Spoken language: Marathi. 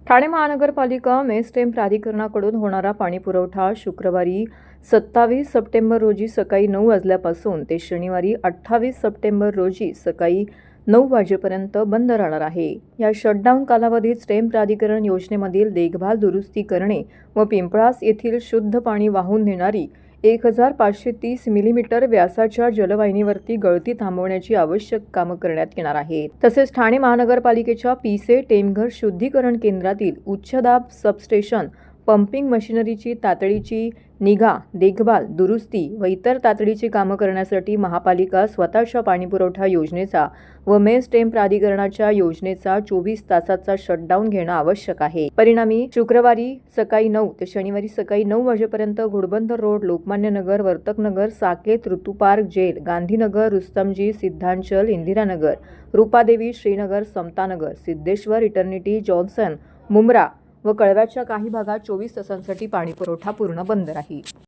ठाणे महानगरपालिका मेस्टेम प्राधिकरणाकडून होणारा पाणीपुरवठा शुक्रवारी 27 सप्टेंबर रोजी सकाळी 9 वाजल्यापासून ते शनिवारी 28 सप्टेंबर रोजी सकाळी 9 वाजेपर्यंत बंद राहणार आहे। या शटडाऊन कालावधीत स्टेम प्राधिकरण योजनेमधील देखभाल दुरुस्ती करणे व पिंपळास येथील शुद्ध पाणी वाहून नेणारी 1530 मिलीमीटर व्यासाच्या जलवाहिनीवरती गळती थांबवण्याची आवश्यक कामं करण्यात येणार आहेत। तसेच ठाणे महानगरपालिकेच्या पीसे टेमघर शुद्धीकरण केंद्रातील उच्चदाब सबस्टेशन पंपिंग मशिनरीची तातडीची निगा, देखभाल, दुरुस्ती व इतर तातडीची कामं करण्यासाठी महापालिका स्वतःच्या पाणीपुरवठा योजनेचा व मेस्टेम प्राधिकरणाच्या योजनेचा 24 तासाचा शटडाऊन घेणं आवश्यक आहे। परिणामी शुक्रवारी सकाळी 9 ते शनिवारी सकाळी 9 वाजेपर्यंत Ghodbunder road, Lokmanya Nagar, Vartaknagar, Saket, Rutupark, jail, Gandhinagar, Rustomjee, Siddhachal, Indiranagar, Rupadevi, Shrinagar, Samtanagar, Siddheshwar, Eternity, Johnson, Mumbra व कळव्याच्या काही भागात 24 तासांसाठी पाणीपुरवठा पूर्ण बंद राहील।